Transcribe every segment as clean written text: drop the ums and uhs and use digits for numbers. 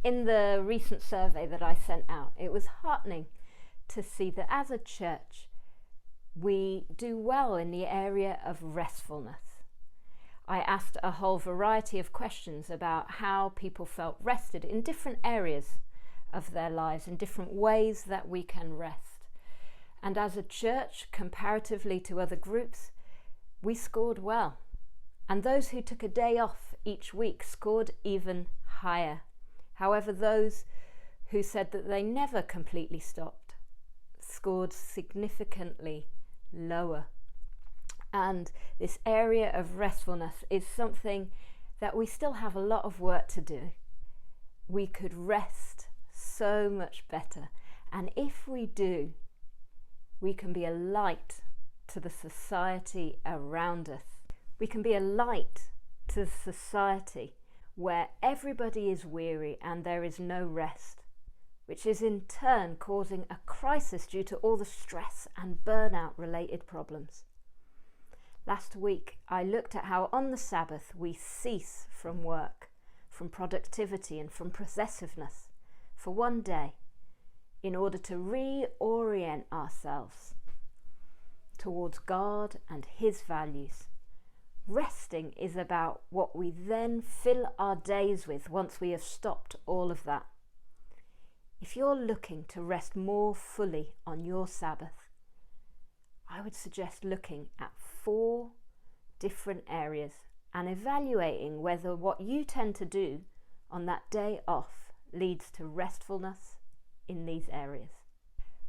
In the recent survey that I sent out, it was heartening to see that as a church, we do well in the area of restfulness. I asked a whole variety of questions about how people felt rested in different areas of their lives, in different ways that we can rest. And as a church, comparatively to other groups, we scored well. And those who took a day off each week scored even higher. However, those who said that they never completely stopped scored significantly lower. And this area of restfulness is something that we still have a lot of work to do. We could rest so much better. And if we do, we can be a light to the society around us. We can be a light to the society where everybody is weary and there is no rest, which is in turn causing a crisis due to all the stress and burnout related problems. Last week, I looked at how on the Sabbath we cease from work, from productivity and from possessiveness for one day in order to reorient ourselves towards God and His values. Resting is about what we then fill our days with once we have stopped all of that. If you're looking to rest more fully on your Sabbath, I would suggest looking at 4 different areas and evaluating whether what you tend to do on that day off leads to restfulness in these areas.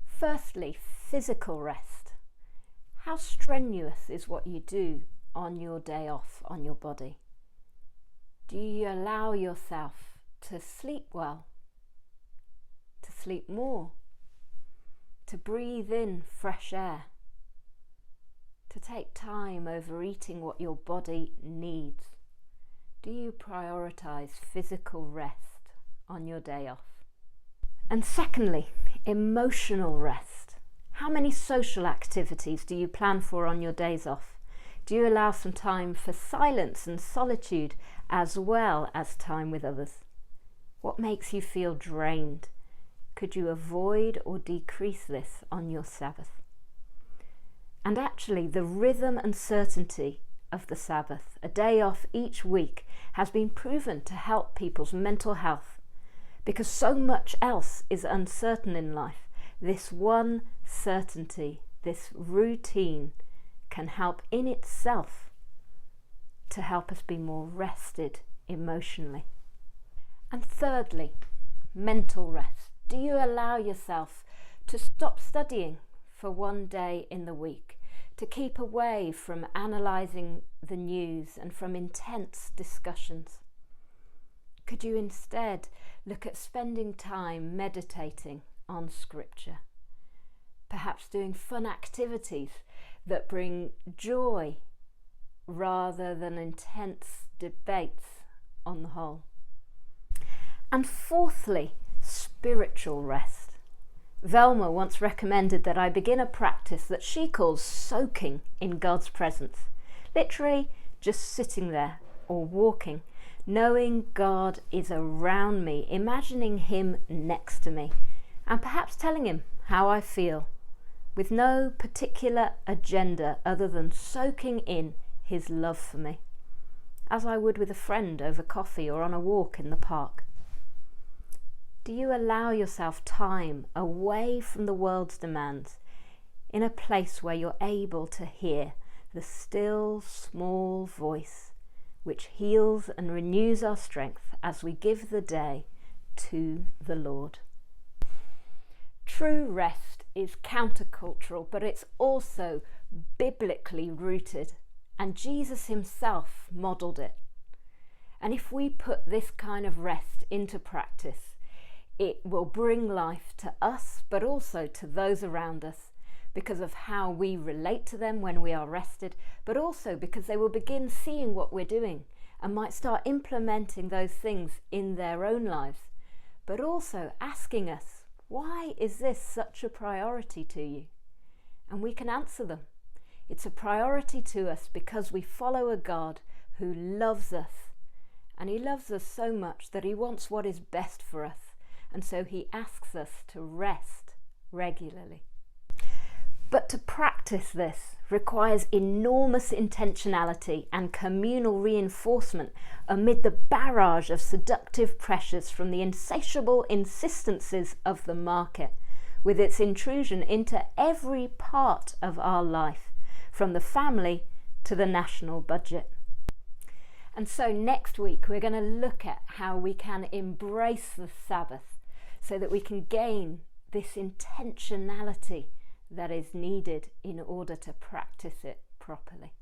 Firstly, physical rest. How strenuous is what you do on your day off on your body? Do you allow yourself to sleep well, to sleep more, to breathe in fresh air, to take time over eating what your body needs? Do you prioritize physical rest on your day off? And secondly, emotional rest. How many social activities do you plan for on your days off? Do you allow some time for silence and solitude as well as time with others? What makes you feel drained? Could you avoid or decrease this on your Sabbath? And actually, the rhythm and certainty of the Sabbath, a day off each week, has been proven to help people's mental health, because so much else is uncertain in life. This one certainty, this routine, can help in itself to help us be more rested emotionally. And thirdly, mental rest. Do you allow yourself to stop studying for one day in the week, to keep away from analysing the news and from intense discussions? Could you instead look at spending time meditating on Scripture? Perhaps doing fun activities that bring joy rather than intense debates on the whole. And fourthly, spiritual rest. Velma once recommended that I begin a practice that she calls soaking in God's presence. Literally just sitting there or walking, knowing God is around me, imagining Him next to me, and perhaps telling Him how I feel, with no particular agenda other than soaking in His love for me, as I would with a friend over coffee or on a walk in the park. Do you allow yourself time away from the world's demands, in a place where you're able to hear the still, small voice which heals and renews our strength as we give the day to the Lord? True rest is countercultural, but it's also biblically rooted, and Jesus Himself modelled it. And if we put this kind of rest into practice, it will bring life to us, but also to those around us, because of how we relate to them when we are rested, but also because they will begin seeing what we're doing and might start implementing those things in their own lives, but also asking us, why is this such a priority to you? And we can answer them. It's a priority to us because we follow a God who loves us And he loves us so much that he wants what is best for us. And so he asks us to rest regularly. But to practice this requires enormous intentionality and communal reinforcement amid the barrage of seductive pressures from the insatiable insistences of the market, with its intrusion into every part of our life, from the family to the national budget. And so next week we're going to look at how we can embrace the Sabbath so that we can gain this intentionality that is needed in order to practice it properly.